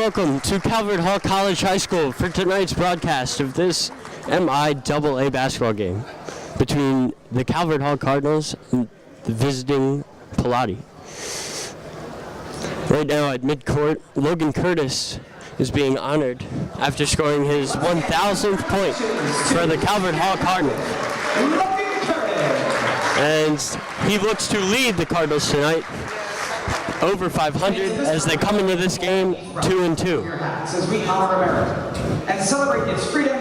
welcome to Calvert Hall College High School for tonight's broadcast of this MIAA basketball game between the Calvert Hall Cardinals and the visiting Pallotti. Right now at midcourt, Logan Curtis is being honored after scoring his 1,000th point for the Calvert Hall Cardinals. And he looks to lead the Cardinals tonight over 500 as they come into this game 2-2. As we honor America and celebrate its freedom.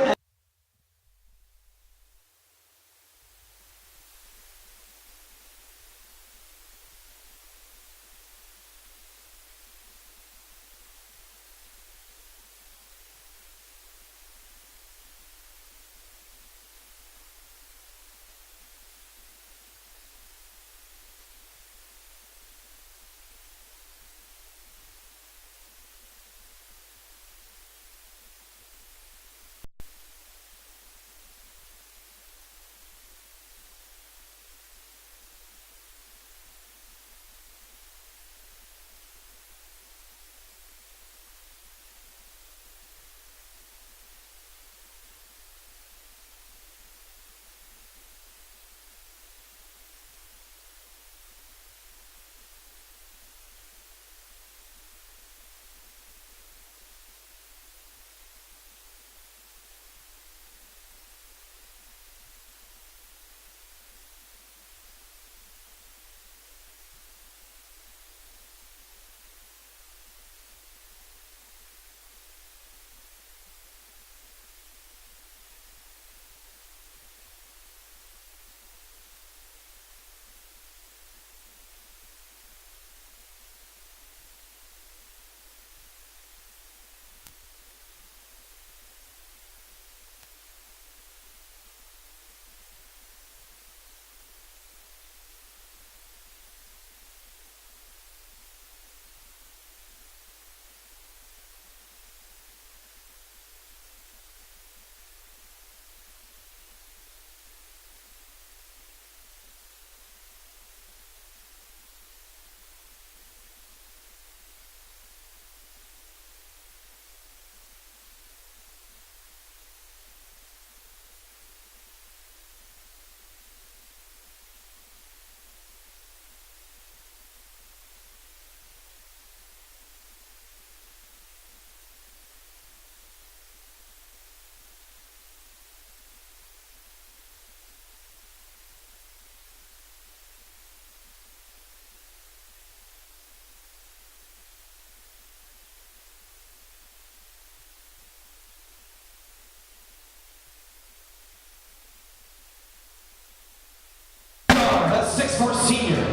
For senior,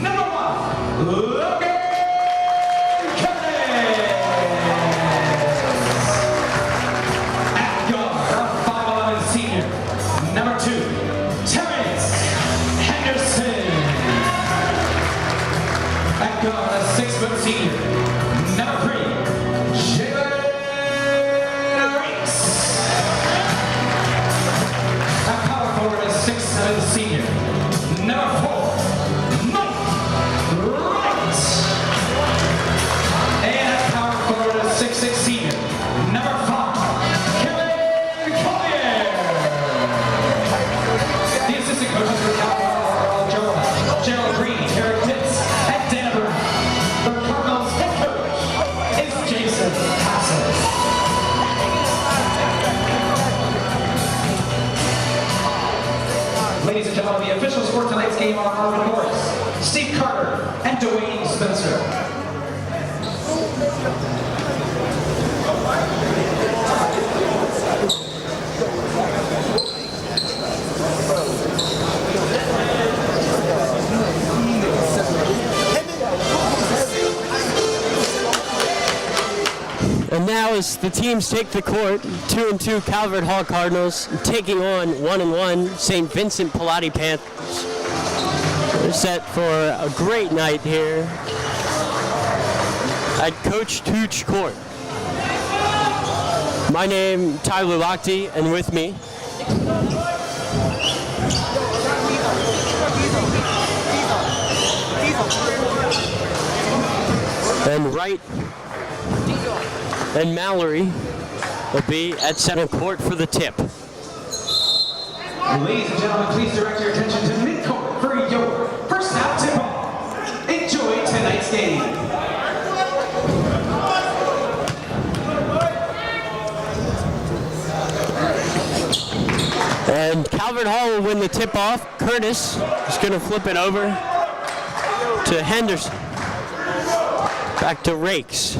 number 1, Logan Curtis. At guard, 5'11" senior, number 2, Terrence Henderson. At guard, a 6' senior, number 3, Jalen Reeks. At power forward, a 6'7" senior, number 4, Mike Wright. And at power forward, a 6'6" senior, number 5, Kevin Collier. The assistant coaches for Calvert are Earl Gerald Green, Eric Pitts, and Dana Brown. The Cardinals head coach is Jason Hassel. Ladies and gentlemen, the officials for tonight's game are Arvin Morris, Steve Carter, and Dwayne Spencer. And now as the teams take the court, 2-2 Calvert Hall Cardinals taking on 1-1 St. Vincent Pallotti Panthers. We're set for a great night here at Coach Tooch Court. My name, Tyler Lochte, and with me and right And Mallory will be at center court for the tip. Ladies and gentlemen, please direct your attention to midcourt for your first half tip-off. Enjoy tonight's game. And Calvert Hall will win the tip-off. Curtis is going to flip it over to Henderson. Back to Rakes.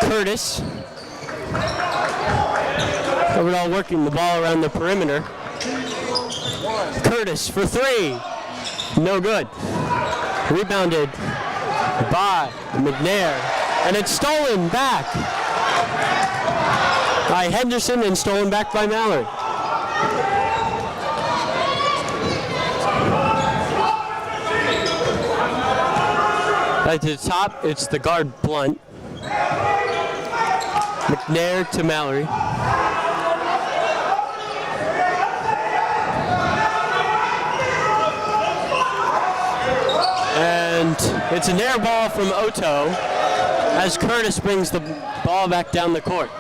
Curtis. Calvert Hall working the ball around the perimeter. Curtis for three. No good. Rebounded by McNair. And it's stolen back by Henderson and stolen back by Mallory. Back to the top, it's the guard Blunt. McNair to Mallory. And it's an air ball from Otto as Curtis brings the ball back down the court.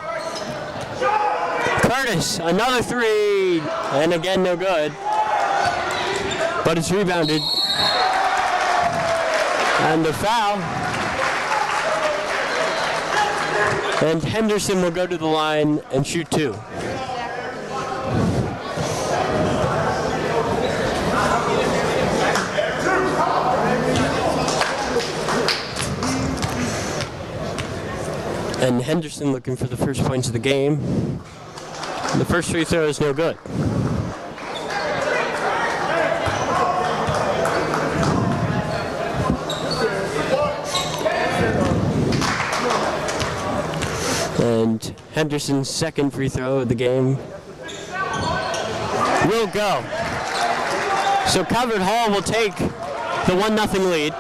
Curtis, another three, and again no good. But it's rebounded. And the foul. And Henderson will go to the line and shoot two. And Henderson looking for the first points of the game. The first free throw is no good. And Henderson's second free throw of the game will go. So Calvert Hall will take the 1-0 lead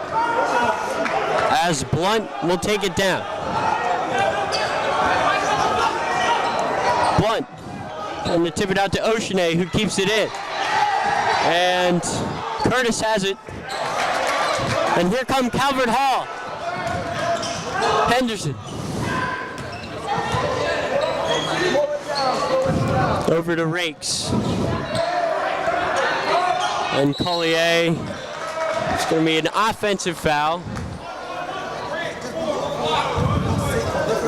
as Blunt will take it down. Blunt and to tip it out to Oceane, who keeps it in. And Curtis has it. And here come Calvert Hall. Henderson. Over to Rakes. And Collier. It's going to be an offensive foul.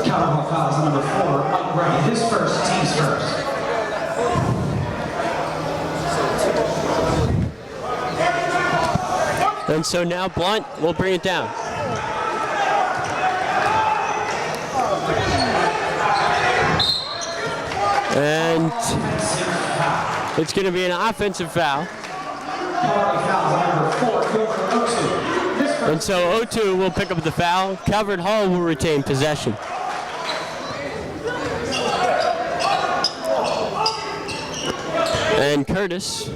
Calvert Hall fouls on number 4, Mike Wright. His first, team's first. And so now Blunt will bring it down. And it's going to be an offensive foul. And so O2 will pick up the foul. Calvert Hall will retain possession. And Curtis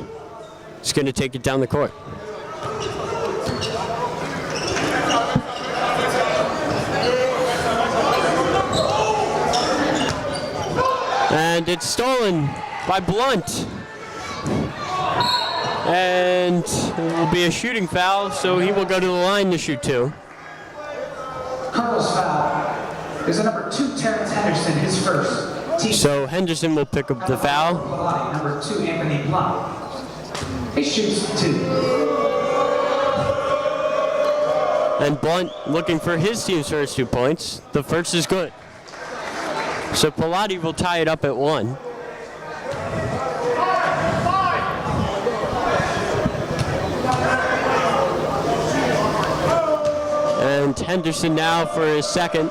is going to take it down the court. And it's stolen by Blunt. And it will be a shooting foul, so he will go to the line to shoot two. Carl's foul is number 2, Terrence Henderson, his first. So Henderson will pick up the foul. Number 2, Anthony Blunt. He shoots 2. And Blunt looking for his team's first 2 points. The first is good. So Pallotti will tie it up at 1. And Henderson now for his second.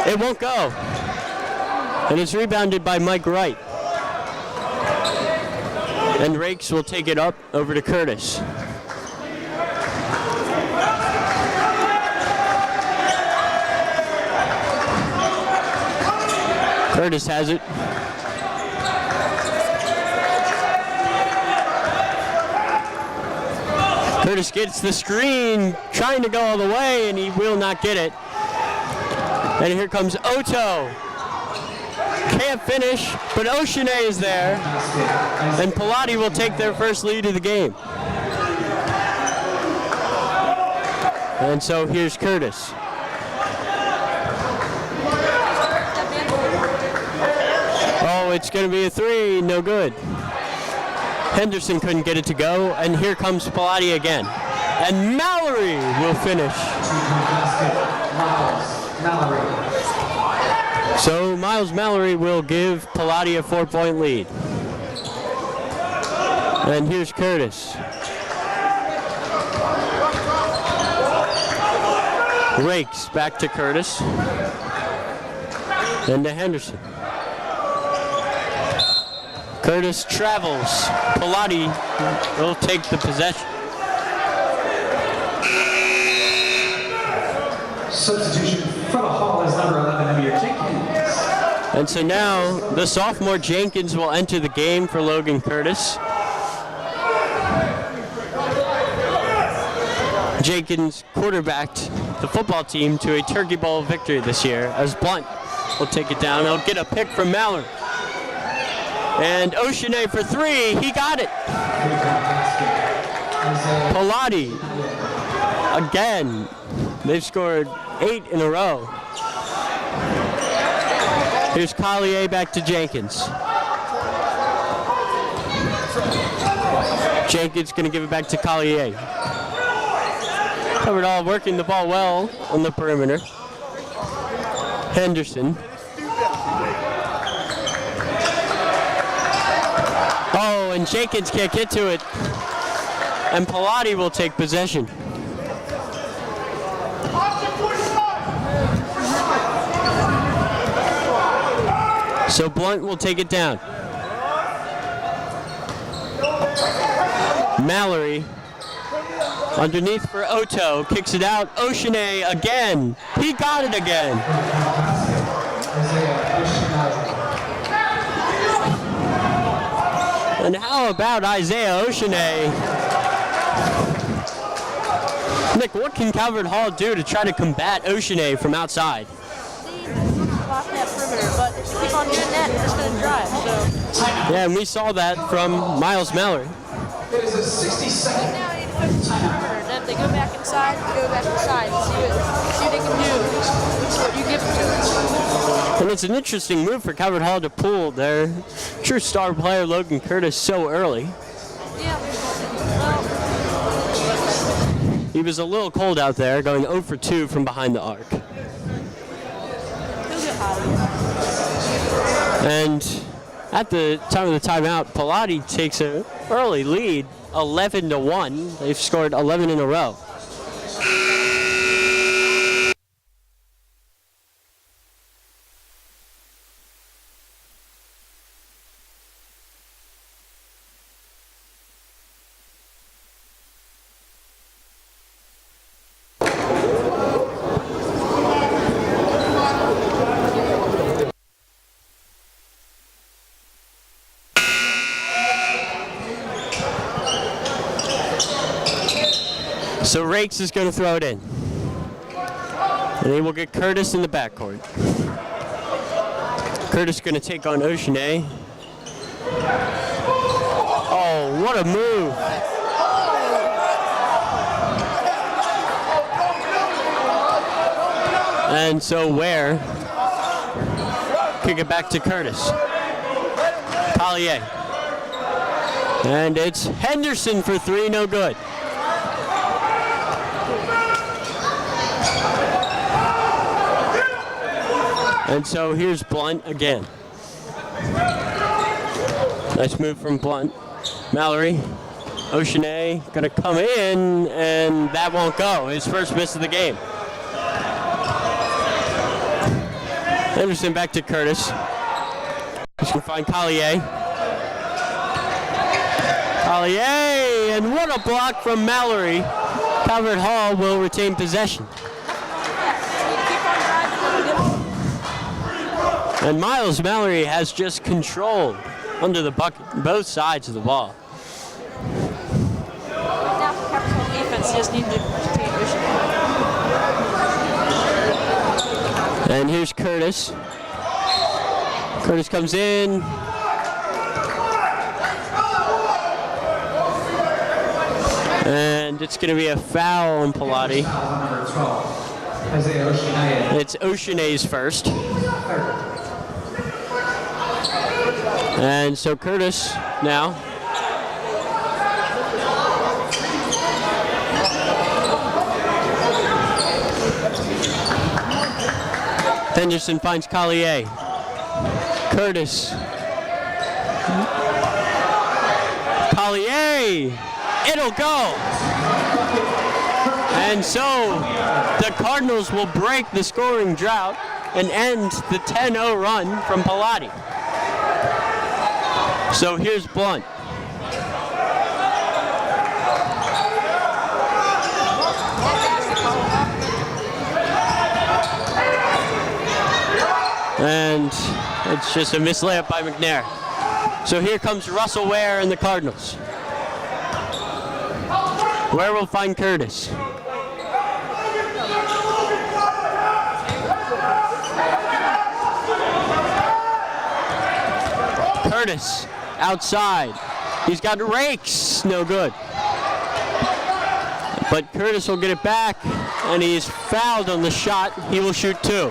It won't go. And it's rebounded by Mike Wright. And Rakes will take it up over to Curtis. Curtis has it. Curtis gets the screen, trying to go all the way, and he will not get it. And here comes Otto. Can't finish, but Oceane is there. And Pallotti will take their first lead of the game. And so here's Curtis. Oh, it's going to be a three, no good. Henderson couldn't get it to go, and here comes Pallotti again. And Mallory will finish. So Miles Mallory will give Pallotti a 4-point lead. And here's Curtis. Rakes back to Curtis. And to Henderson. Curtis travels. Pallotti will take the possession. Substitution for the Hall is number 11, Amir Jenkins. And so now the sophomore Jenkins will enter the game for Logan Curtis. Jenkins quarterbacked the football team to a Turkey Bowl victory this year as Blunt will take it down. He'll get a pick from Mallory. And Oceane for three, he got it. Pallotti, again, they've scored 8 in a row. Here's Collier back to Jenkins. Jenkins gonna give it back to Collier. Covered all, working the ball well on the perimeter. Henderson. Oh, and Jenkins can't get to it. And Pallotti will take possession. So Blunt will take it down. Mallory underneath for Oto, kicks it out. Oceane again. He got it again. And how about Isaiah Oceane? Nick, what can Calvert Hall do to try to combat Oceane from outside? Block that perimeter, but if you keep on doing that, they're just going to drive. So. Yeah, and we saw that from Miles Mallory. It is a 60-second. Now they put the perimeter. Then they go back inside, and see what they can do. What you give them to them. And it's an interesting move for Calvert Hall to pull their true star player Logan Curtis so early. Yeah. Well, He was a little cold out there, going 0 for 2 from behind the arc. he'll get hot again. And at the time of the timeout, Pallotti takes an early lead, 11-1. They've scored 11 in a row. So Rakes is going to throw it in. And he will get Curtis in the backcourt. Curtis going to take on Oceane. Oh, what a move. And so Ware kick it back to Curtis. Collier. And it's Henderson for three, no good. And so here's Blunt again. Nice move from Blunt. Mallory, Oceane gonna come in, and that won't go. His first miss of the game. Henderson back to Curtis. He's gonna find Collier. Collier, and what a block from Mallory. Calvert Hall will retain possession. And Miles Mallory has just controlled under the bucket, both sides of the ball. Now for Capricorn defense, you just need to retain Oceane. And here's Curtis. Curtis comes in. And it's going to be a foul on Pallotti. Foul on number 12, Isaiah Oshinaye. It's Oceanae's first. And so Curtis now. Henderson finds Collier. Curtis. Collier. It'll go. And so the Cardinals will break the scoring drought and end the 10-0 run from Pallotti. So here's Blunt. And it's just a missed layup by McNair. So here comes Russell Ware and the Cardinals. Ware will find Curtis. Curtis outside. He's got rakes. No good. But Curtis will get it back, and he's fouled on the shot. He will shoot two.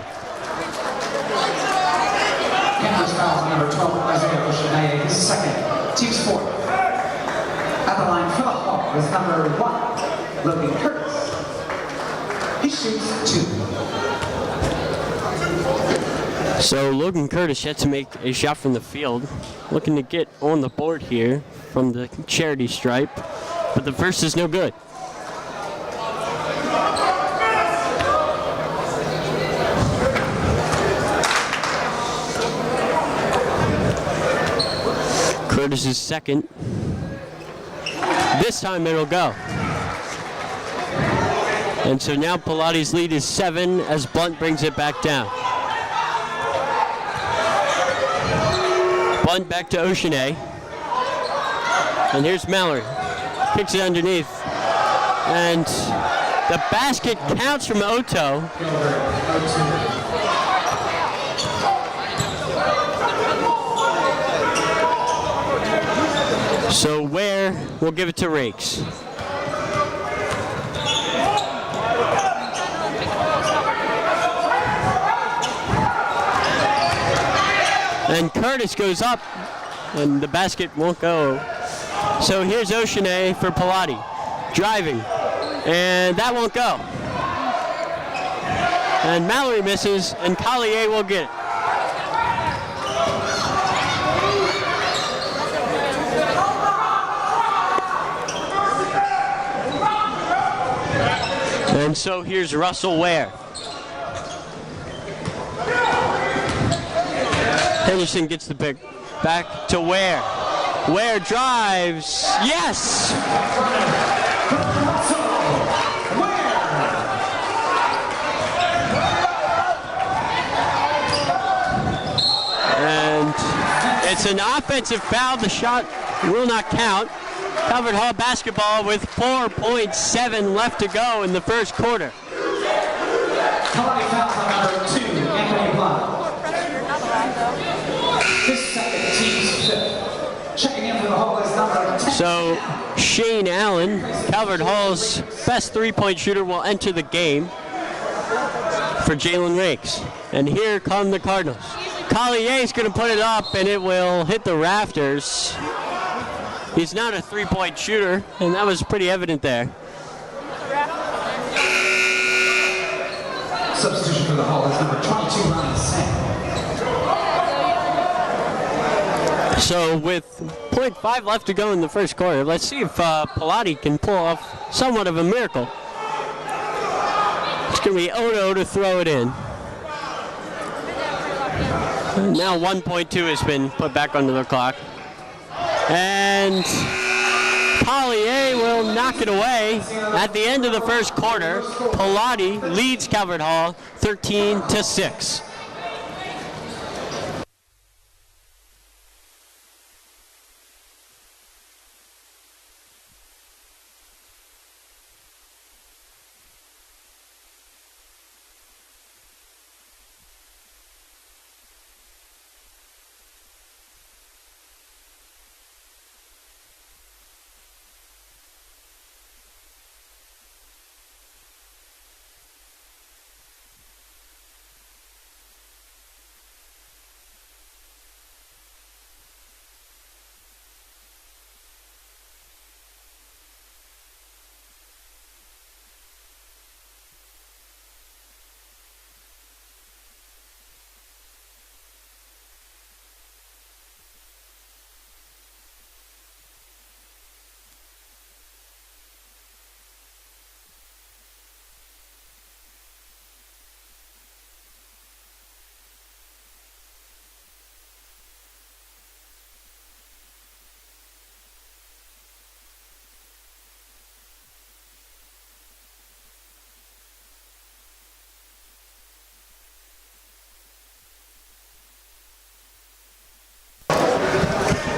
First foul on number 12, Isaiah Oshinaye. His second, team's fourth. At the line for the Hawk is number 1, Logan Curtis. He shoots two. So Logan Curtis yet to make a shot from the field, looking to get on the board here from the charity stripe, but the first is no good. Curtis is second. This time it'll go. And so now Pallotti's lead is 7 as Blunt brings it back down. Blunt back to Oceanae. And here's Mallory. Kicks it underneath. And the basket counts from Oto. So Ware will give it to Rakes. And Curtis goes up, and the basket won't go. So here's Oceanae for Pallotti. Driving, and that won't go. And Mallory misses, and Collier will get it. And so here's Russell Ware. Henderson gets the pick back to Ware. Ware drives. Yes! And it's an offensive foul. The shot will not count. Calvert Hall basketball with 4.7 left to go in the first quarter. Pallotti fouls on number 2, Anthony Blunt. His second, team's fifth. Checking in for the Hall is number 10. So Shane Allen, Calvert Hall's best three-point shooter, will enter the game for Jalen Rakes. And here come the Cardinals. Collier's going to put it up, and it will hit the rafters. He's not a three-point shooter, and that was pretty evident there. Substitution for the Hall is number 22, Ryan Sam. So with 0.5 left to go in the first quarter, let's see if Pallotti can pull off somewhat of a miracle. It's going to be Odo to throw it in. Now 1.2 has been put back onto the clock. And Collier will knock it away at the end of the first quarter. Pallotti leads Calvert Hall 13-6.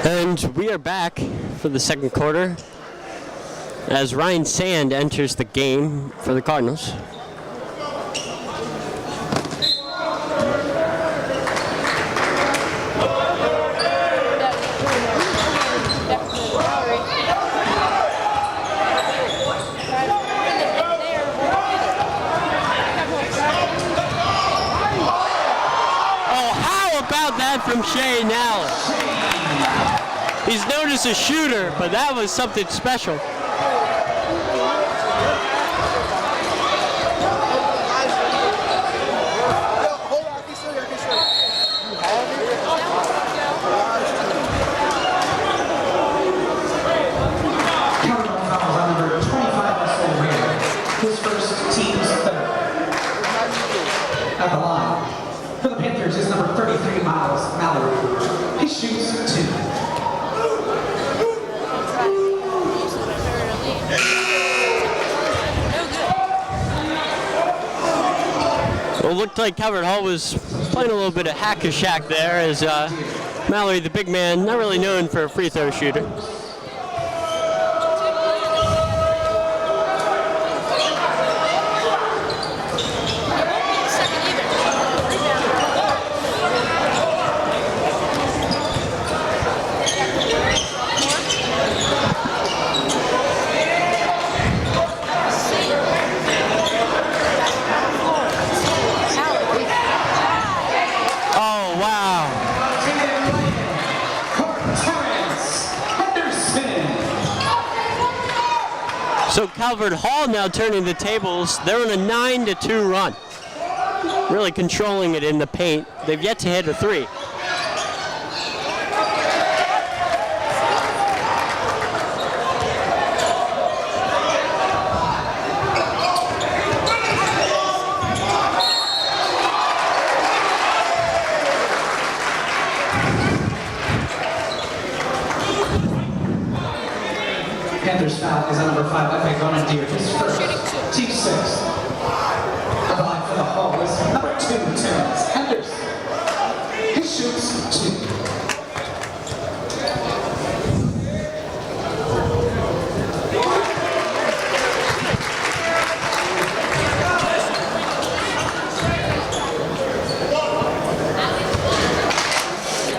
And we are back for the second quarter as Ryan Sand enters the game for the Cardinals. Oh, how about that from Shane Allen? He's known as a shooter, but that was something special. At the line. For the Panthers is number 33, Miles Mallory. He shoots 2. Well, it looked like Calvert Hall was playing a little bit of hack-a-shack there as Mallory, the big man, not really known for a free throw shooter. So Calvert Hall now turning the tables. They're on a 9-2 run. Really controlling it in the paint. They've yet to hit a 3. Panthers foul is on number 5, Epic Bonadier, his first, team 6. The line for the Hall is number 2, Terrence Henderson. He shoots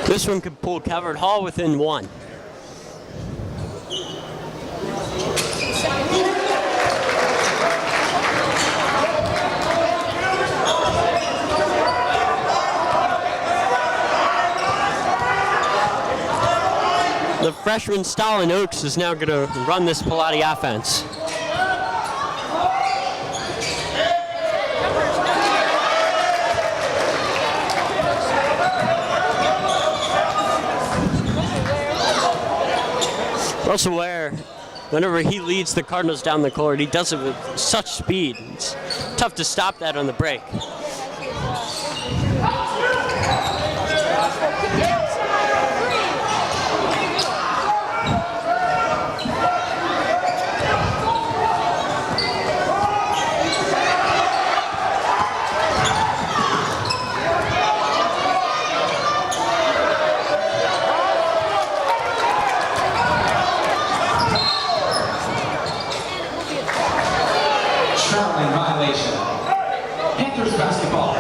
2. This one could pull Calvert Hall within 1. The freshman Stalin Oaks is now going to run this Pallotti offense. Russell Ware, whenever he leads the Cardinals down the court, he does it with such speed. It's tough to stop that on the break. Traveling violation. Panthers basketball.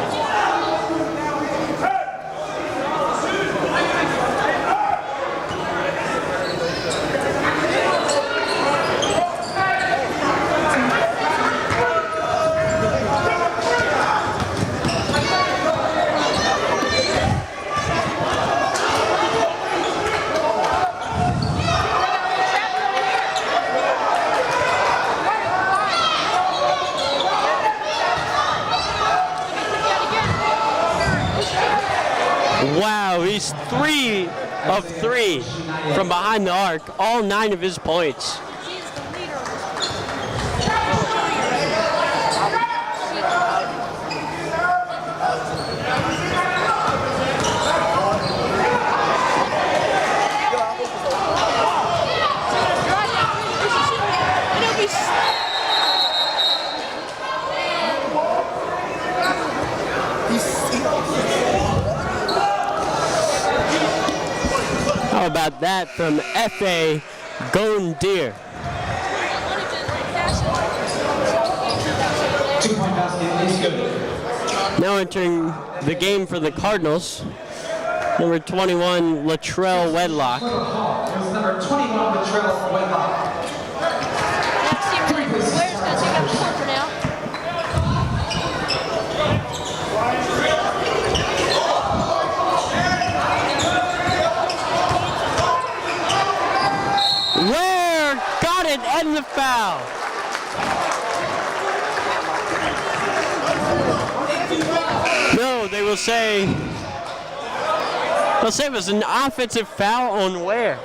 Wow, he's 3 of 3 from behind the arc, all 9 of his points. How about that from F.A. Gondir. 2-point basket is good. Now entering the game for the Cardinals, number 21, Latrell Wedlock. Here's number 21, Latrell Wedlock. Ware got it and the foul. No, they will say it was an offensive foul on Ware.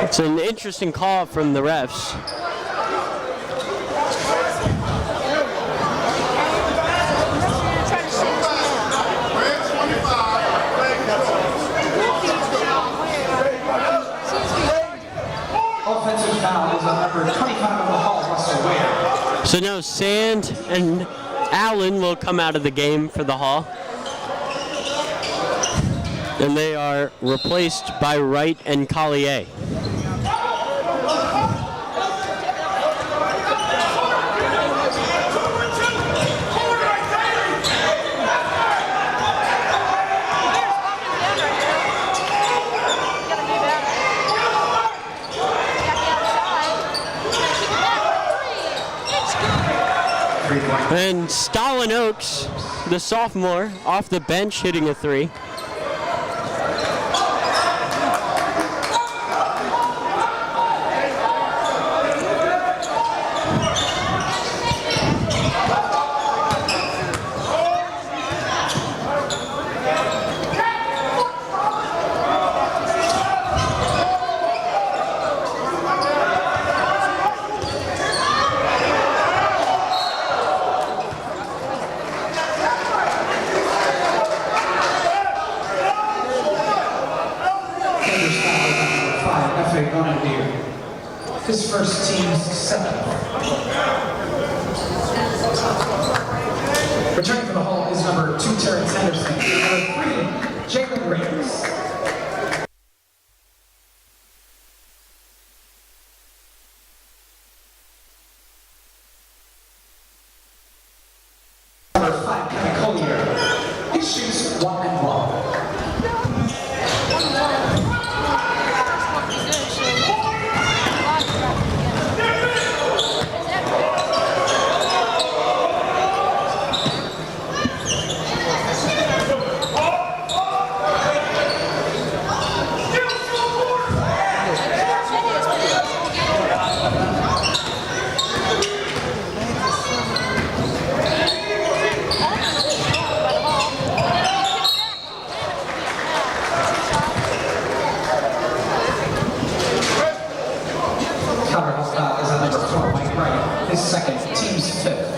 It's an interesting call from the refs. Offensive foul is on number 25 of the Hall, Russell Ware. So now Sand and Allen will come out of the game for the Hall. And they are replaced by Wright and Collier. And Stalin Oaks, the sophomore, off the bench hitting a three. His first team's 7. Returning for the Hall is number 2, Terrence Henderson. Number 3, Jacob Reyes. Number 5, Kevin Collier. He shoots 1 and 1. His second, team's 5th.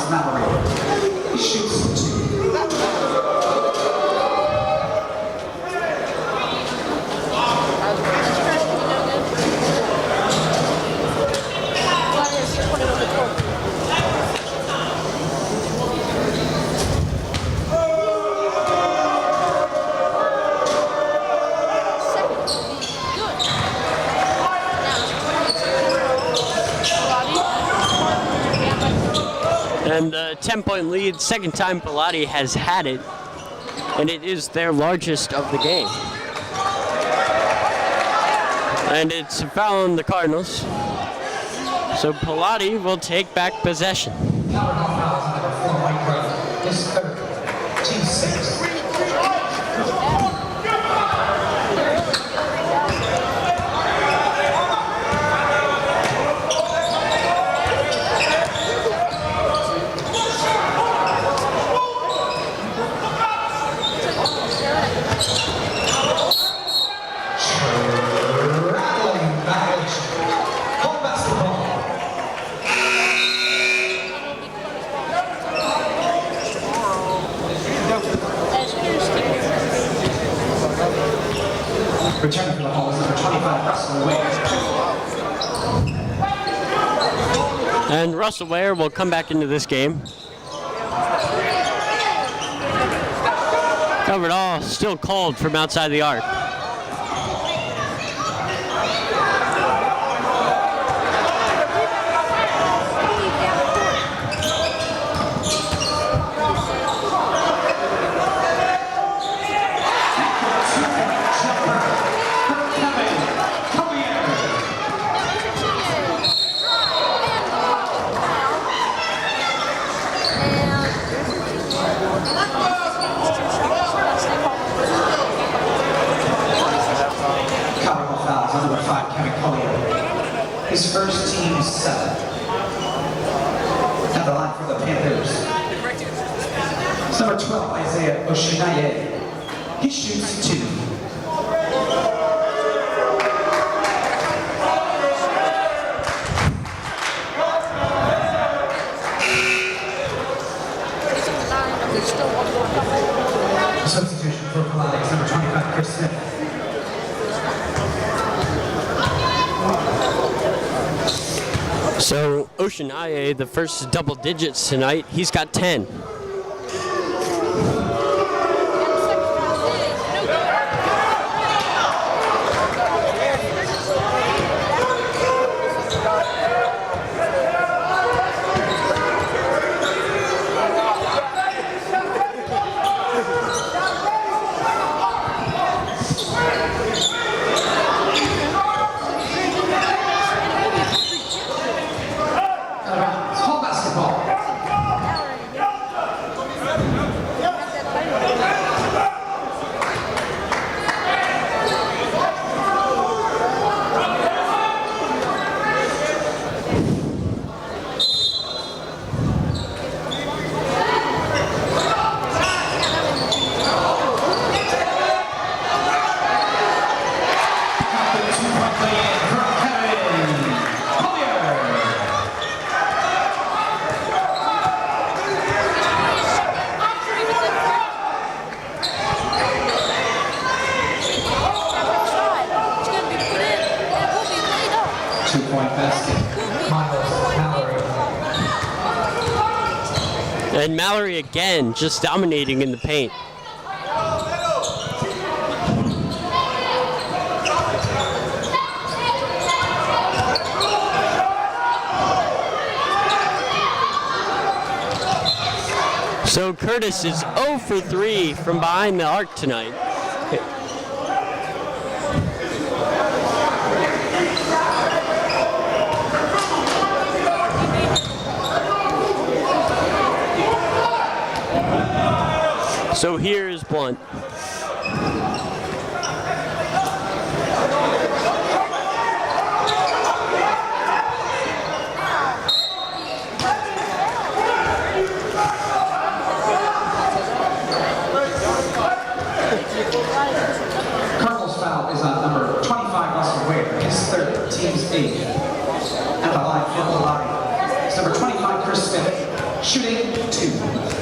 Mallory. He shoots 2. And the 10-point lead, second time Pallotti has had it, and it is their largest of the game. And it's a foul on the Cardinals. So Pallotti will take back possession. Number 4, Mike Wright. His 3rd, team 6. Returning for the Hall is number 25, Russell Ware. Russell Ware will come back into this game. Covered all still called from outside the arc. His first team 7. At the line for the Panthers. It's number 12, Isaiah Oshinaye. He shoots 2. Substitution for Pallotti, number 25, Chris Smith. So Oshinaye, the first double digits tonight, he's got 10. And Mallory again, just dominating in the paint. So Curtis is 0 for 3 from behind the arc tonight. So here is Blunt. Cardinals foul is on number 25, Russell Ware, his third, team's 8. At the line, for Pallotti. It's number 25, Chris Smith, shooting 2.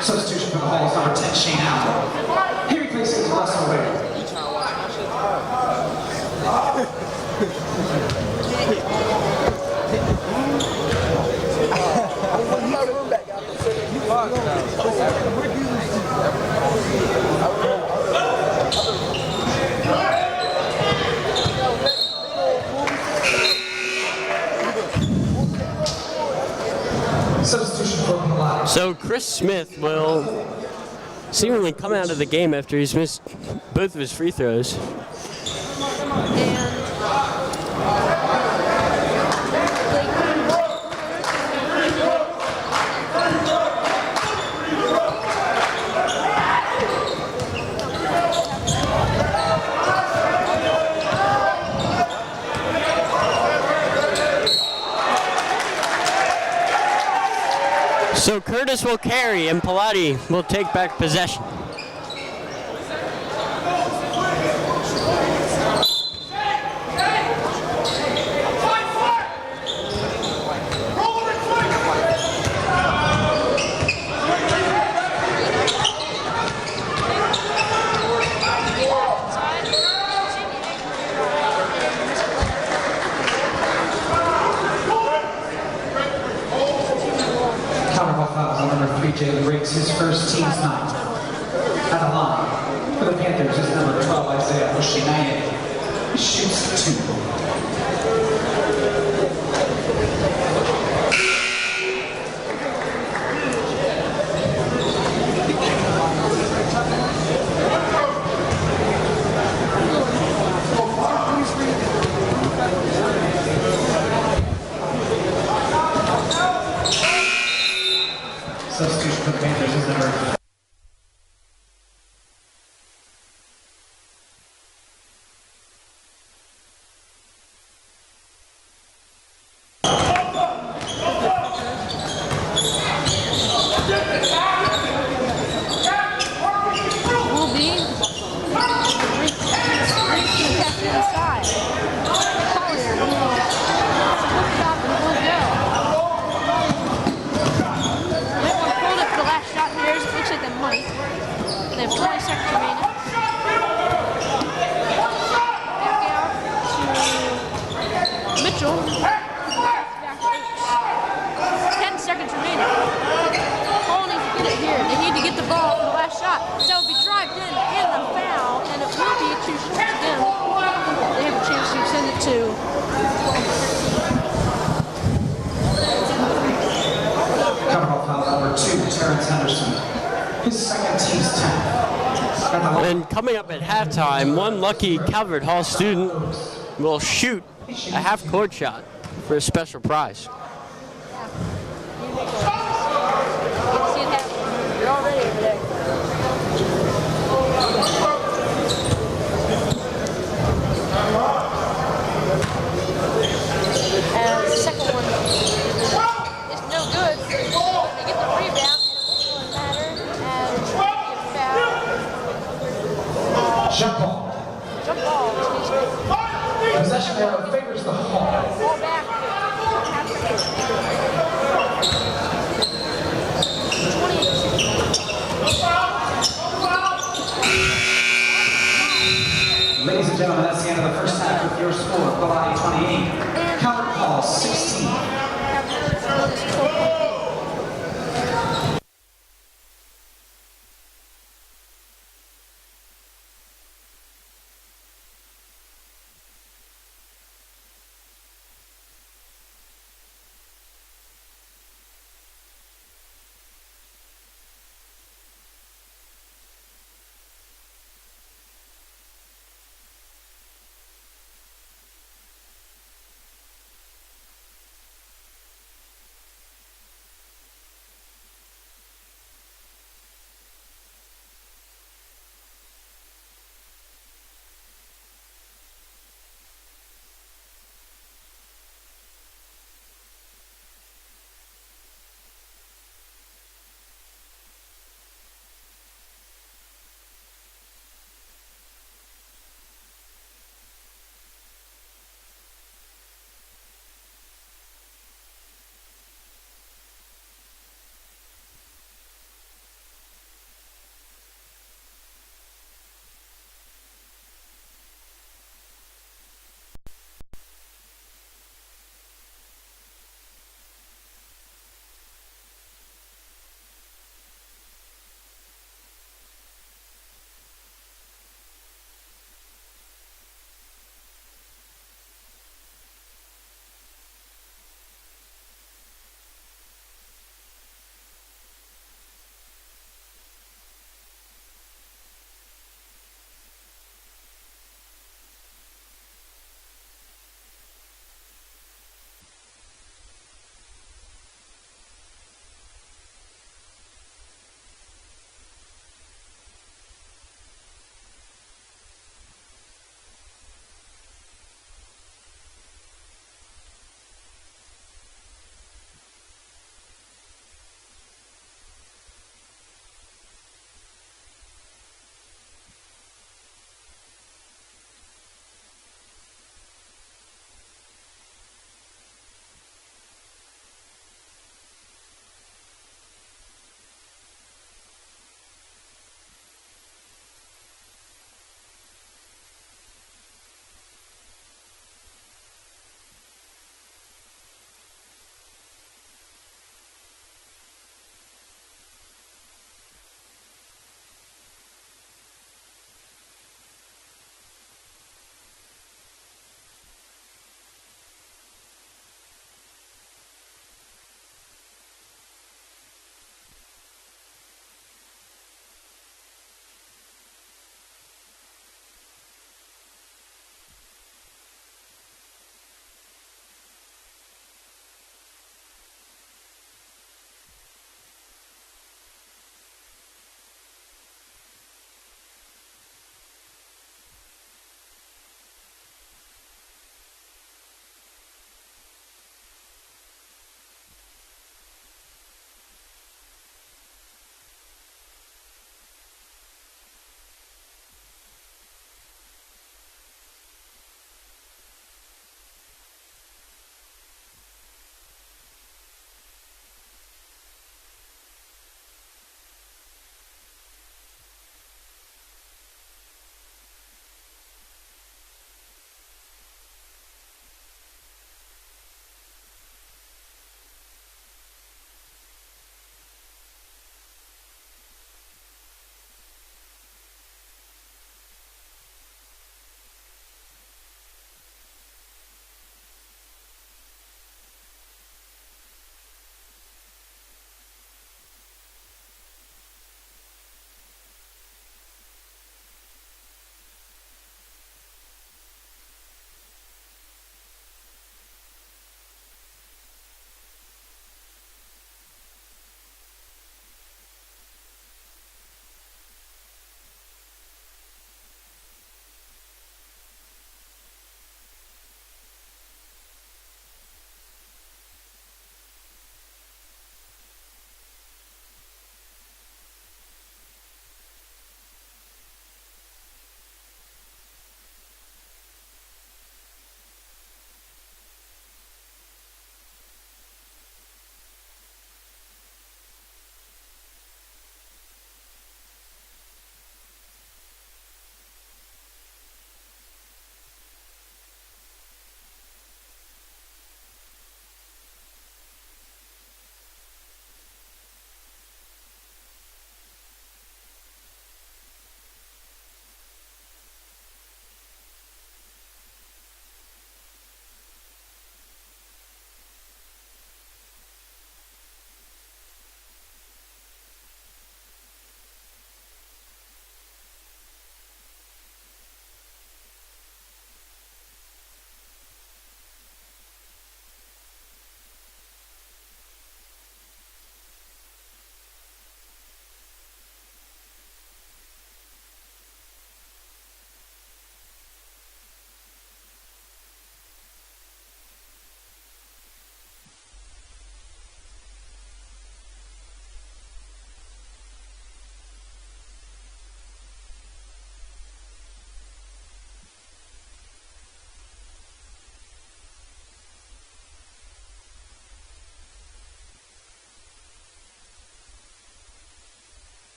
Substitution for the Hall is number 10, Shane Allen. He replaces Russell Ware. Substitution for Pallotti. So Chris Smith will seemingly come out of the game after he's missed both of his free throws. So Curtis will carry and Pallotti will take back possession. Jalen breaks his first team's night. At the line, for the Panthers is number 12, Isaiah Oshinaye. He shoots 2. Substitution for the Panthers is number And coming up at halftime, one lucky Calvert Hall student will shoot a half-court shot for a special prize. You're already over there. And the second one is no good. They get the rebound, and it doesn't matter. And foul. jump ball. Jump ball, excuse me. Possession arrow favors the Hawks. Ball back.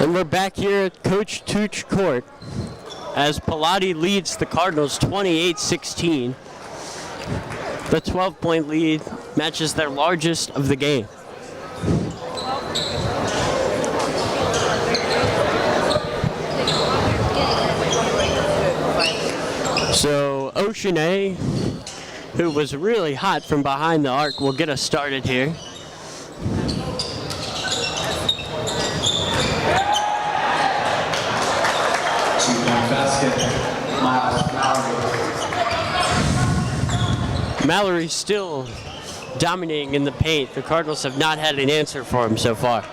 And we're back here at Coach Tooch Court as Pallotti leads the Cardinals 28-16. The 12-point lead matches their largest of the game. So Ocean A, who was really hot from behind the arc, will get us started here. Two-point basket, Miles Mallory. Mallory's still dominating in the paint. The Cardinals have not had an answer for him so far.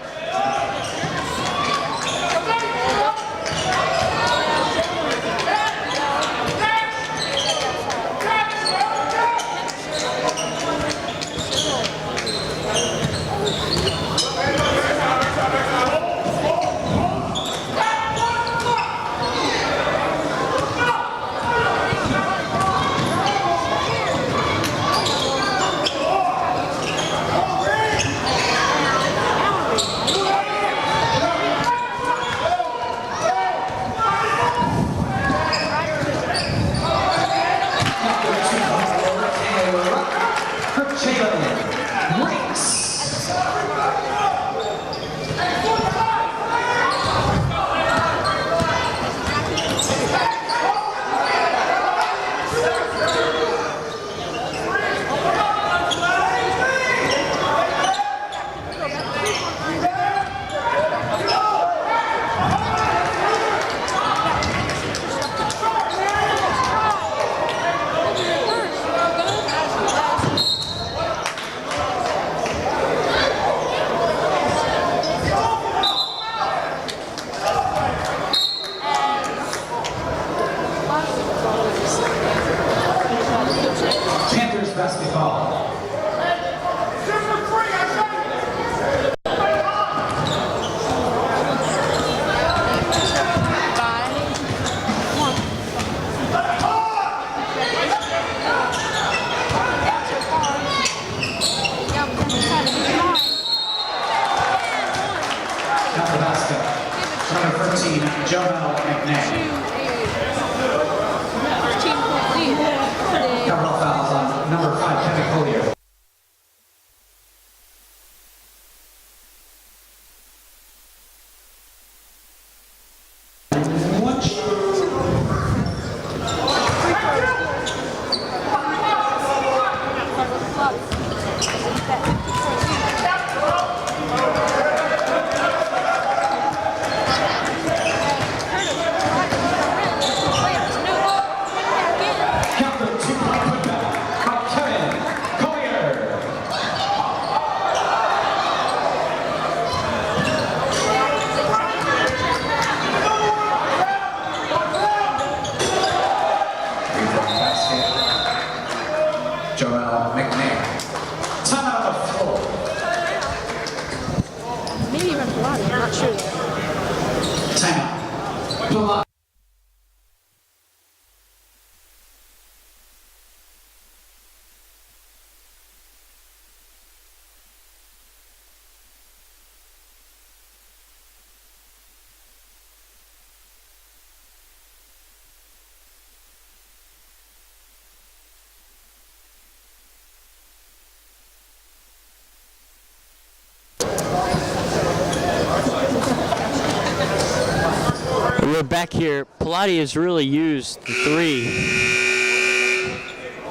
We're back here. Pallotti has really used the three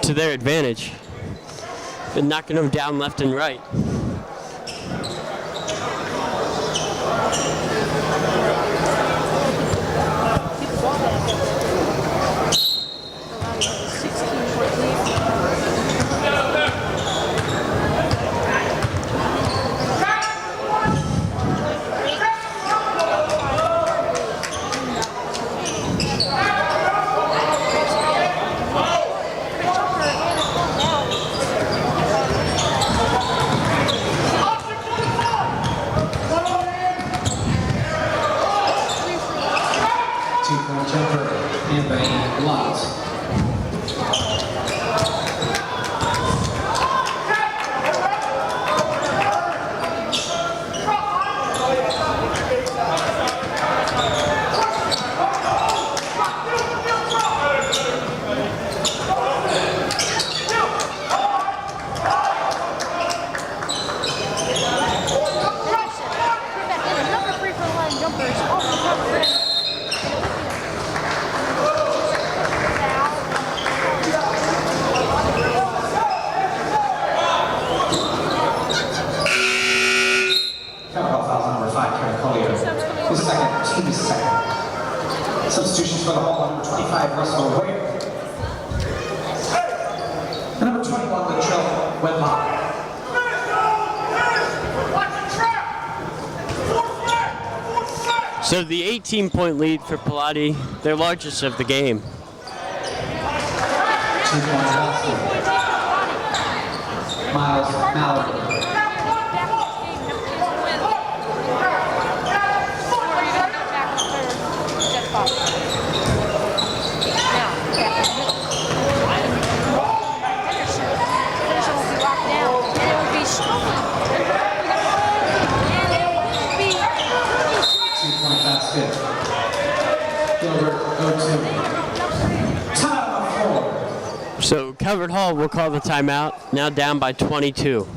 to their advantage. Been knocking them down left and right. 5 Collier. His second, team second. Substitutions for the Hall, number 25, Russell Ware. And number 21, Latrell Wedlock. So the 18-point lead for Pallotti, their largest of the game. 2 points Varsity. Miles Mallory. So Calvert Hall will call the timeout, now down by 22.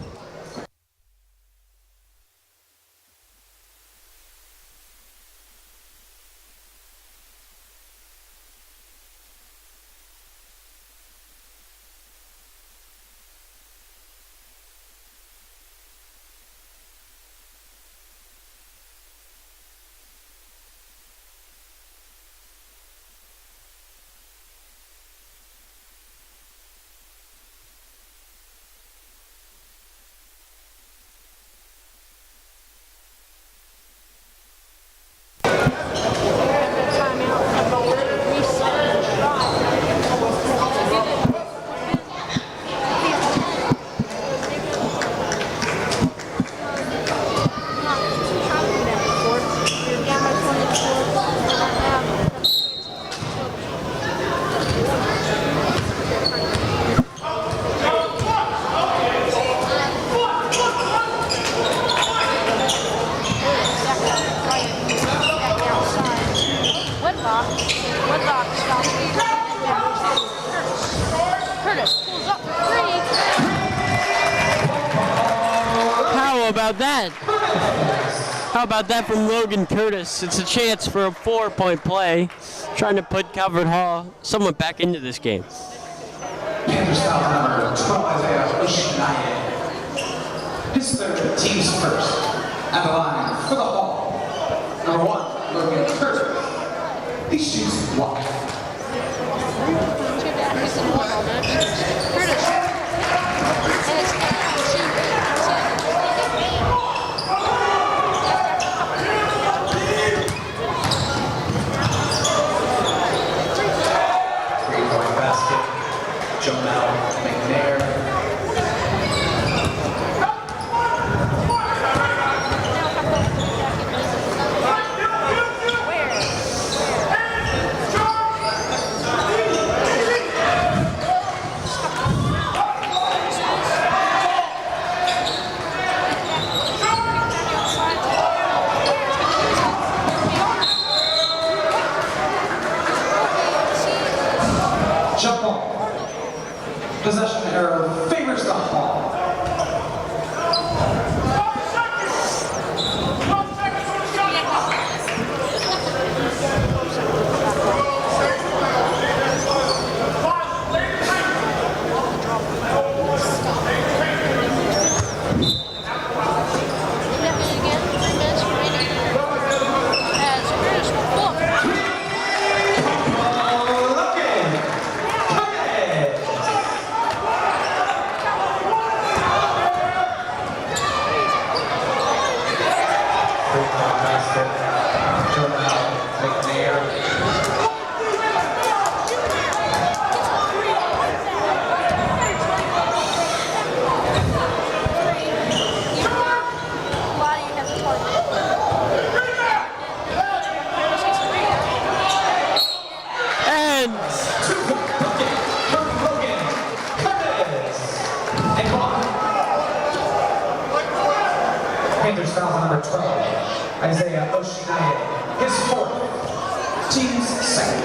How about that from Logan Curtis? It's a chance for a 4-point play, trying to put Calvert Hall somewhat back into this game. Panthers foul number 12, Isaiah Oshinaye. His third, team's first. At the line for the Hall, number 1, Logan Curtis. He shoots one. Jump ball. Possession error favors the Hall. Panthers foul number 12, Isaiah Oshinaye, his fourth, team's second.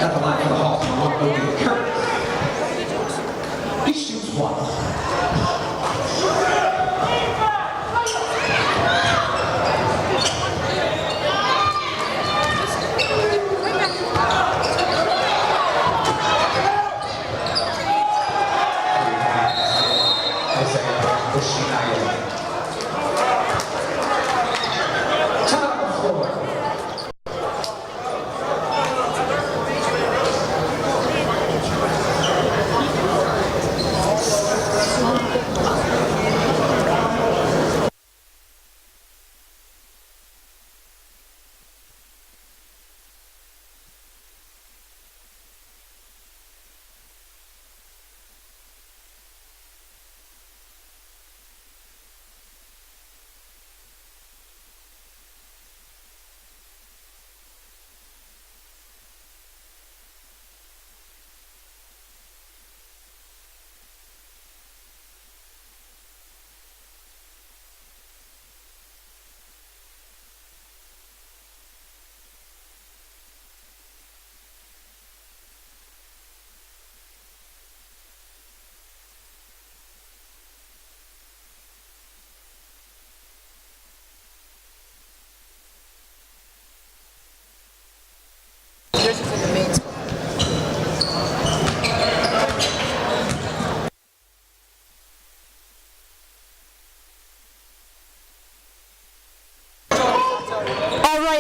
At the line for the Hall, number 1, Logan Curtis. He shoots one. Oshinaye.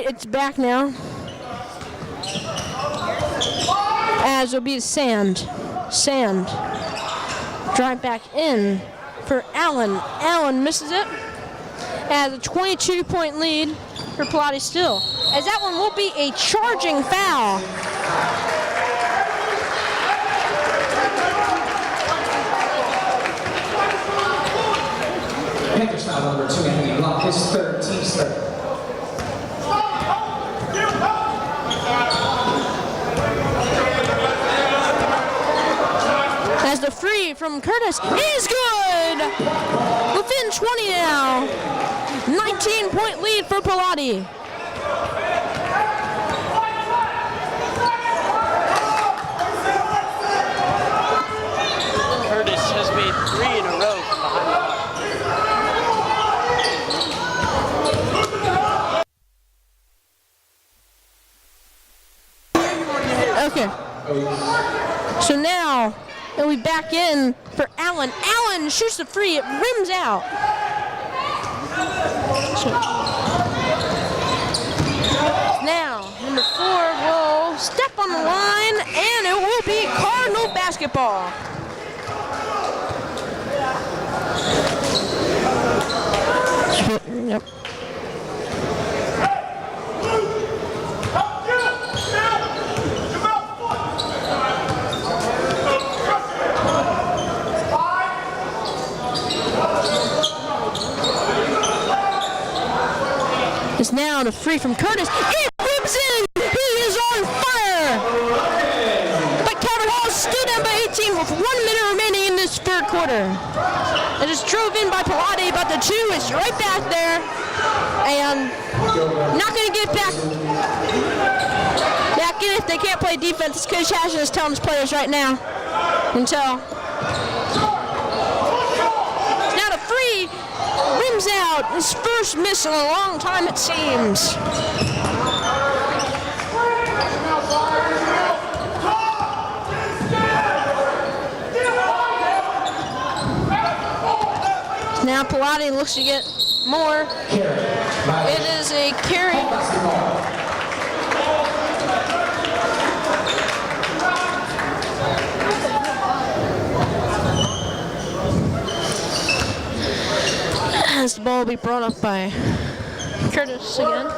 it's back now. As it'll be Sand. Drive back in for Allen. Allen misses it. As a 22-point lead for Pallotti still. As that one will be a charging foul. Panthers foul number 2, Anthony Blunt, his third, team's third. As the free from Curtis is good! Within 20 now. 19-point lead for Pallotti. Curtis has made 3 in a row from behind the arc. Okay. So now it'll be back in for Allen. Allen shoots the free. It rims out. So now number 4 will step on the line, and it will be Cardinal basketball. Yep. It's now the free from Curtis. It rips in! He is on fire! But Calvert Hall still down by 18 with 1 minute remaining in this third quarter. It is drove in by Pallotti, but the 2 is right back there. And not going to get back in if they can't play defense. Coach Hashin is telling his players right now. Until now the free rims out. His first miss in a long time, it seems. Now Pallotti looks to get more. It is a carry. As the ball will be brought up by Curtis again.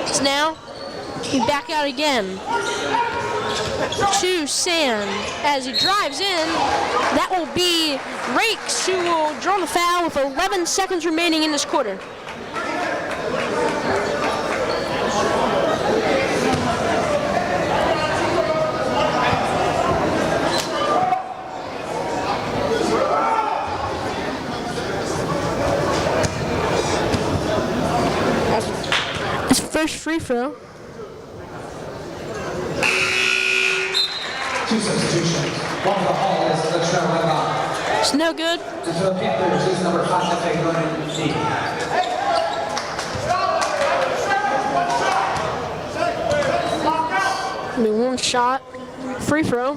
So now he back out again to Sand. As he drives in, that will be Rakes, who will draw the foul with 11 seconds remaining in this quarter. His first free throw. 2 substitutions. One for the Hall is the traveling off. It's no good. And for the Panthers is number 5, F.A. Vernon D. Be one shot. Free throw.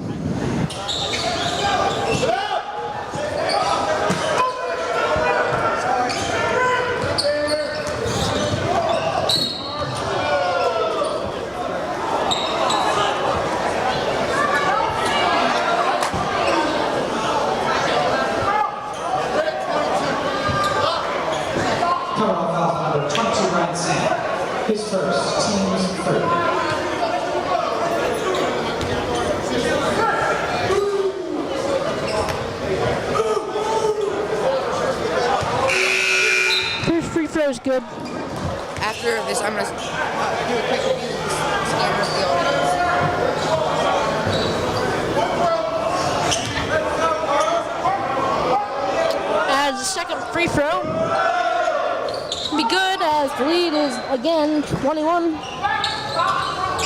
His first, team's third. First free throw is good. After this, I'm going to do a quick review of the scanner of the audience. As the second free throw. Be good as the lead is again 21. I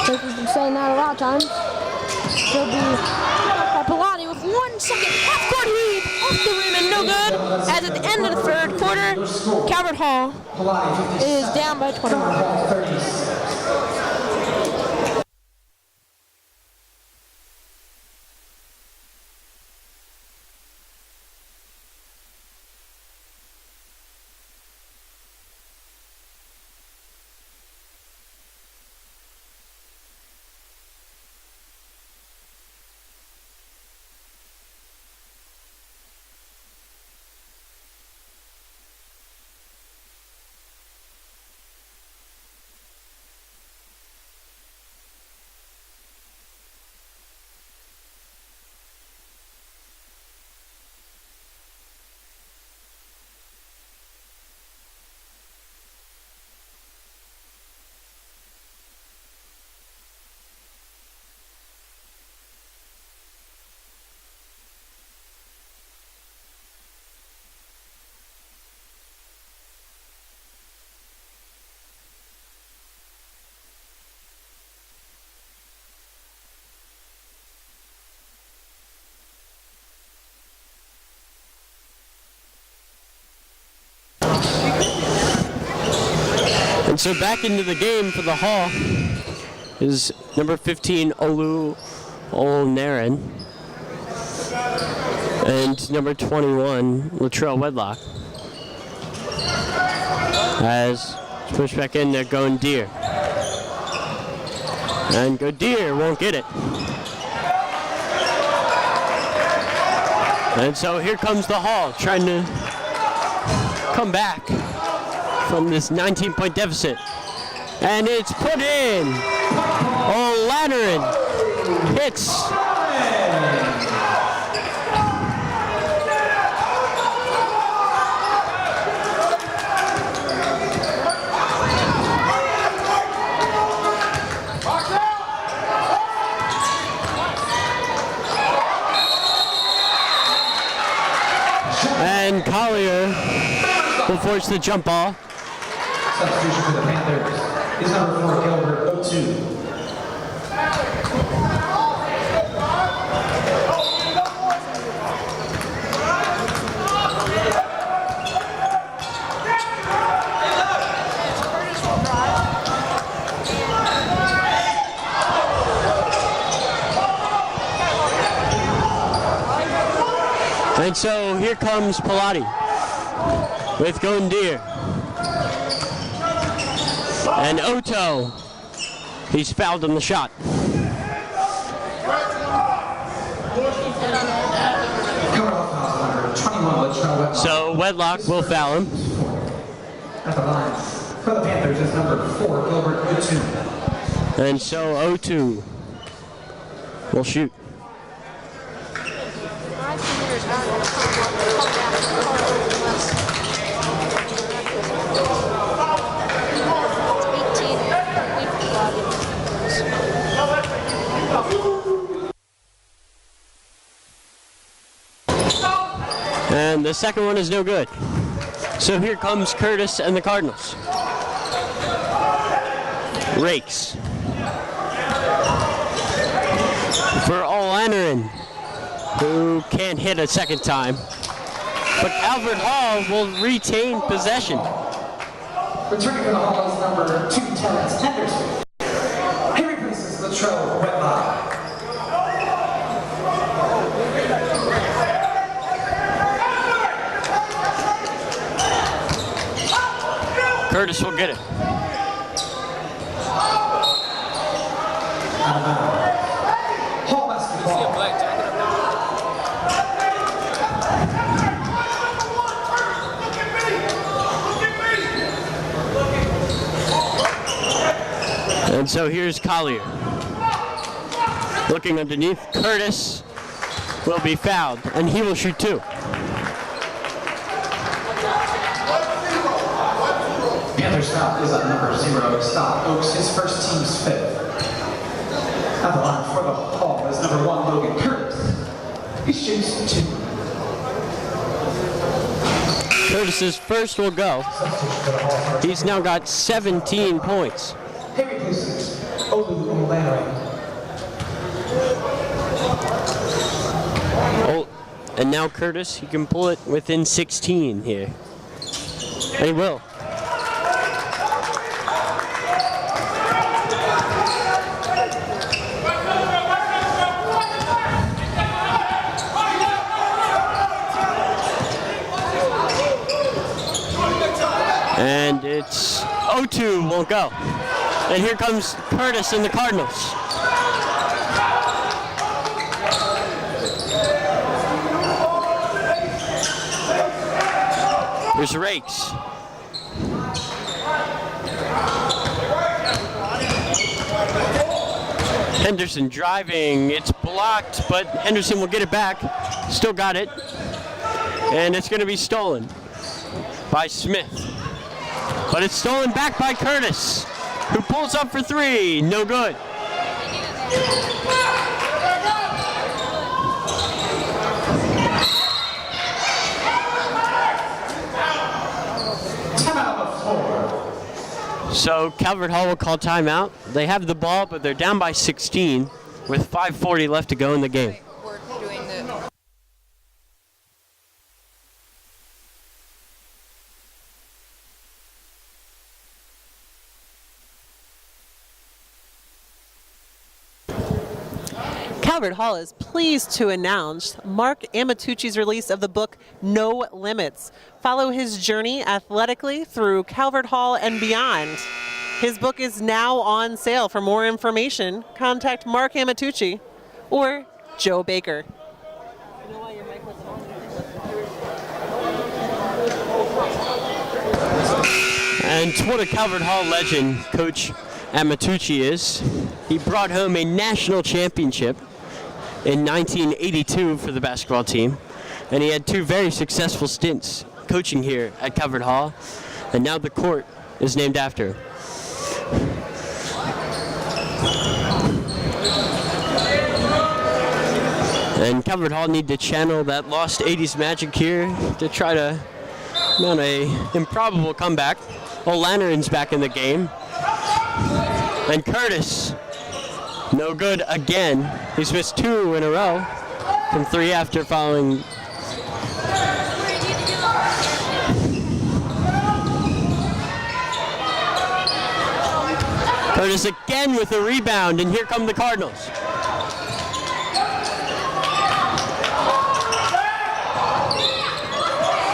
think we've been saying that a lot of times. It'll be Pallotti with 1 second half-court lead off the rim and no good. As at the end of the third quarter, Calvert Hall is down by 21. so back into the game for the Hall is number 15, Olu Olnaren, and number 21, Latrell Wedlock. As it's pushed back in, they're going Deer. And Godeer won't get it. And so here comes the Hall, trying to come back from this 19-point deficit. And it's put in. O'Lantern hits. And Collier will force the jump ball. Substitution for the Panthers is number 4, Gilbert Otu. And so here comes Pallotti with Gondir. And Oto, he's fouled on the shot. So Wedlock will foul him. At the line for the Panthers is number 4, Gilbert Otu. And so O2 will shoot. And the second one is no good. So here comes Curtis and the Cardinals. Rakes. For O'Lantern, who can't hit a second time. But Albert Hall will retain possession. Returning for the Hall is number 2, Terrence Henderson. He replaces Latrell Wedlock. Curtis will get it. Hall basketball. And so here's Collier. Looking underneath, Curtis will be fouled, and he will shoot two. Panther stop is on number 0, Stop Oaks, his first team's 5th. At the line for the Hall is number 1, Logan Curtis. He shoots 2. Curtis's first will go. He's now got 17 points. He replaces Olu Olnaren. Oh, and now Curtis, he can pull it within 16 here. And he will. And it's 0-2 won't go. And here comes Curtis and the Cardinals. Here's Rakes. Henderson driving. It's blocked, but Henderson will get it back. Still got it. And it's going to be stolen by Smith. But it's stolen back by Curtis, who pulls up for three. No good. So Calvert Hall will call timeout. They have the ball, but they're down by 16 with 5:40 left to go in the game. We're doing the Calvert Hall is pleased to announce Mark Amatucci's release of the book No Limits. Follow his journey athletically through Calvert Hall and beyond. His book is now on sale. For more information, contact Mark Amatucci or Joe Baker. And what a Calvert Hall legend Coach Amatucci is. He brought home a national championship in 1982 for the basketball team, and he had 2 very successful stints coaching here at Calvert Hall, and now the court is named after him. And Calvert Hall need to channel that lost 80s magic here to try to mount a improbable comeback. O'Lantern's back in the game. And Curtis, no good again. He's missed 2 in a row from 3 after following. Curtis again with a rebound, and here come the Cardinals.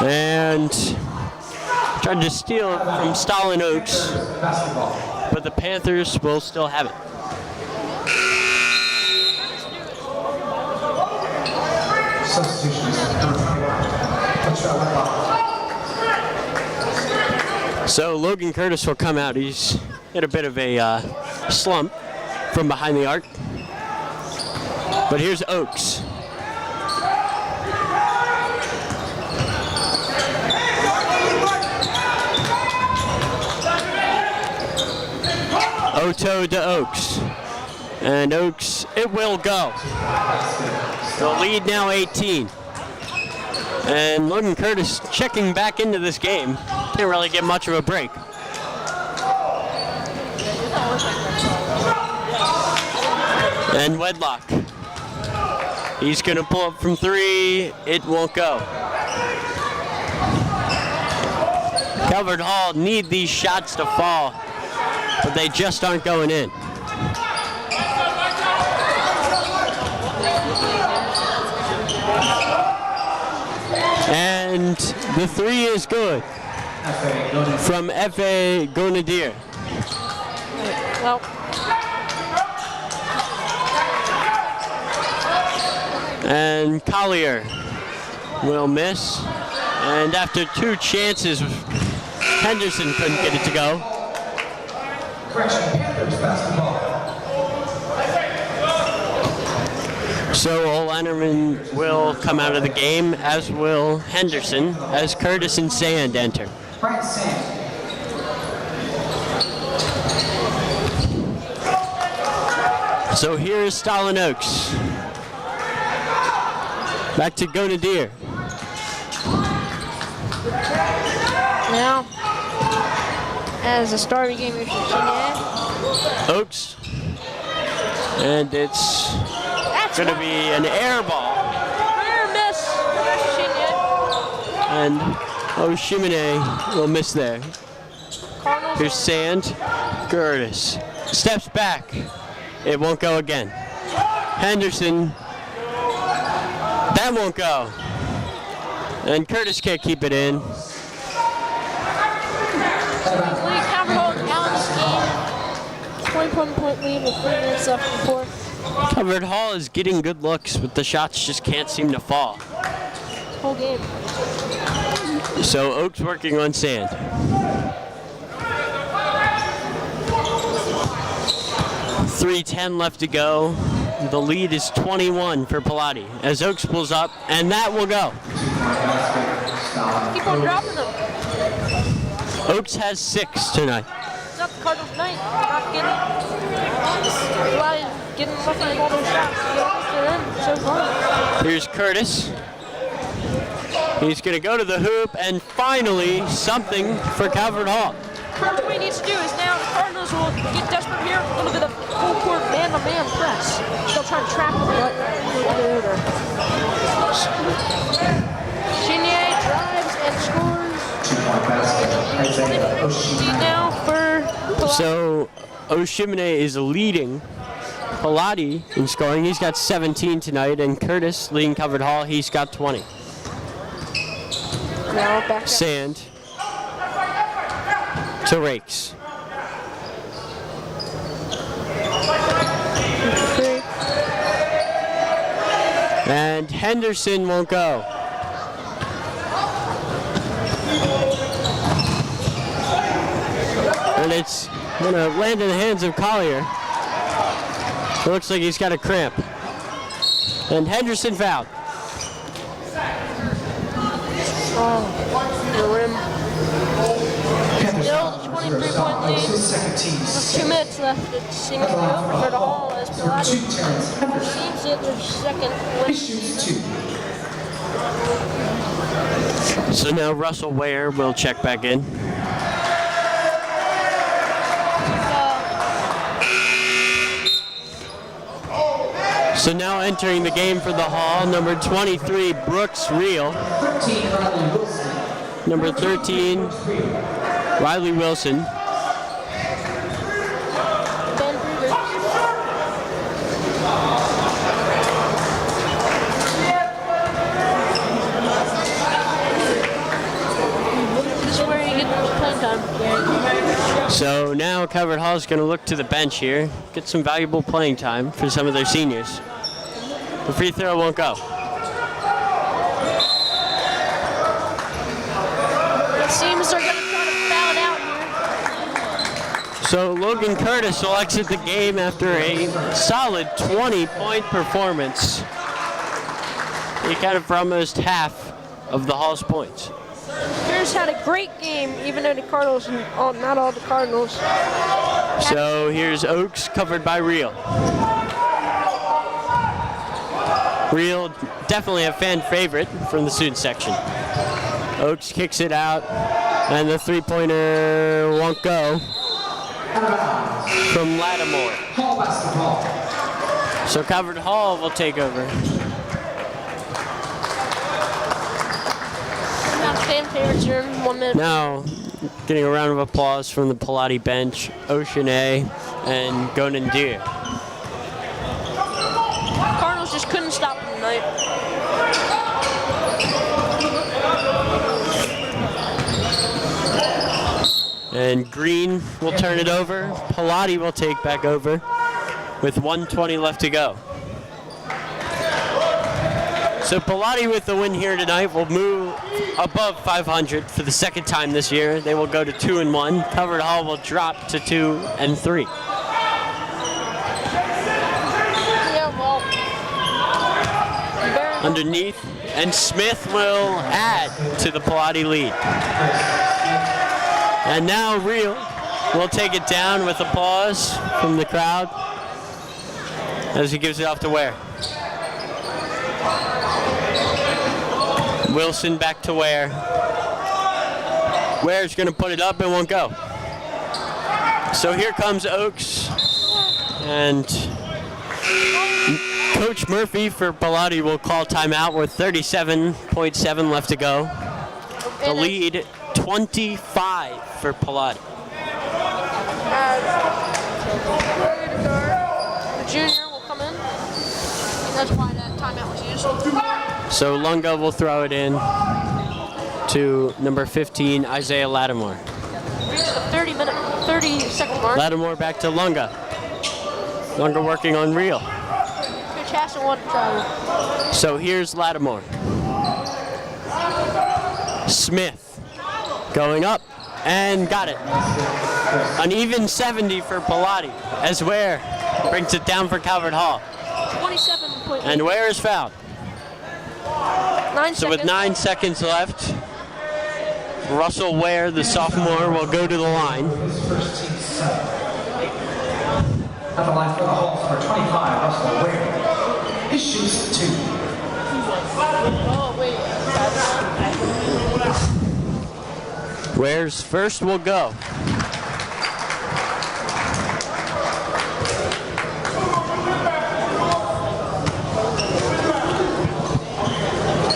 And tried to steal it from Stalin Oaks, but the Panthers will still have it. So Logan Curtis will come out. He's hit a bit of a slump from behind the arc. But here's Oaks. Oto to Oaks. And Oaks, it will go. The lead now 18. And Logan Curtis checking back into this game. Didn't really get much of a break. And Wedlock. He's going to pull up from 3. It won't go. Calvert Hall need these shots to fall, but they just aren't going in. And the 3 is good from F.A. Gonadir. Well, And Collier will miss. And after 2 chances, Henderson couldn't get it to go. Correction, Panthers basketball. So O'Lannerman will come out of the game, as will Henderson, as Curtis and Sand enter. Brian Sand. So here is Stalin Oaks. Back to Gonadir. now, as a starting game of Virginia. Oaks. And it's going to be an air ball. Rare miss, Virginia. And Oshimane will miss there. Cardinals. Here's Sand. Curtis steps back. It won't go again. Henderson. That won't go. And Curtis can't keep it in. Calvert Hall out of this game. 21-point lead with 3 minutes left in the fourth. Calvert Hall is getting good looks, but the shots just can't seem to fall. Whole game. So Oaks working on Sand. .310 left to go. The lead is 21 for Pallotti as Oaks pulls up, and that will go. Keep on dropping them. Oaks has 6 tonight. It's not the Cardinals' night. Not getting left on all those shots. They're in so far. Here's Curtis. He's going to go to the hoop, and finally something for Calvert Hall. What we need to do is now the Cardinals will get desperate here. A little bit of full court man-to-man press. They'll try to trap them, but they're over. Chenier drives and scores. 2-point basket. Lead now for Pallotti. So Oshimane is leading Pallotti in scoring. He's got 17 tonight, and Curtis leading Calvert Hall. He's got 20. Now back up. Sand to Rakes. Three. And Henderson won't go. And it's going to land in the hands of Collier. It looks like he's got a cramp. And Henderson fouled. The rim. Still the 23-point lead. With 2 minutes left. It's single over for the Hall as Pallotti receives it their second win. So now Russell Ware will check back in. So now entering the game for the Hall, number 23, Brooks Reel. Number 13, Riley Wilson. Ben Rivers. This is where you get playing time. So now Calvert Hall is going to look to the bench here, get some valuable playing time for some of their seniors. The free throw won't go. It seems they're going to try to foul it out here. So Logan Curtis will exit the game after a solid 20-point performance. He accounted for almost half of the Hall's points. Curtis had a great game, even though the Cardinals, not all the Cardinals. So here's Oaks covered by Reel. Reel, definitely a fan favorite from the student section. Oaks kicks it out, and the three-pointer won't go from Lattimore. So Calvert Hall will take over. Now fan favorites are in 1 minute. Now, getting a round of applause from the Pallotti bench, Ocean A and Gonan Deer. Cardinals just couldn't stop them tonight. And Green will turn it over. Pallotti will take back over with 1:20 left to go. So Pallotti with the win here tonight will move above 500 for the second time this year. They will go to 2-1. Calvert Hall will drop to 2-3. Yeah, well, Underneath, and Smith will add to the Pallotti lead. And now Reel will take it down with applause from the crowd as he gives it off to Ware. Wilson back to Ware. Ware's going to put it up and won't go. So here comes Oaks. And Coach Murphy for Pallotti will call timeout with 37.7 left to go. The lead, 25 for Pallotti. the junior will come in. That's why that timeout was used. So Lunga will throw it in to number 15, Isaiah Lattimore. Reached the 30-second mark. Lattimore back to Lunga. Lunga working on Reel. Coach Hassan wanted to travel. So here's Lattimore. Smith going up and got it. An even 70 for Pallotti as Ware brings it down for Calvert Hall. 27 point. And Ware is fouled. 9 So with seconds. 9 seconds left, Russell Ware, the sophomore, will go to the line. At the line for the Hall, number 25, Russell Ware. He shoots 2. Oh, wait. Ware's first will go.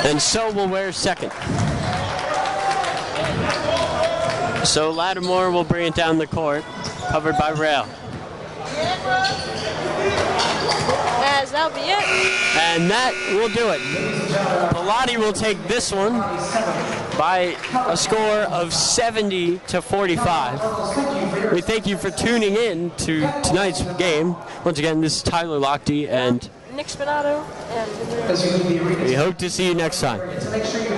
And so will Ware's second. So Lattimore will bring it down the court, covered by Rail. that'll be it. And that will do it. Pallotti will take this one by a score of 70 to 45. We thank you for tuning in to tonight's game. Once again, this is Tyler Lochte, and Nick Spinato, and As you leave the arena, we hope to see you next time. to make sure you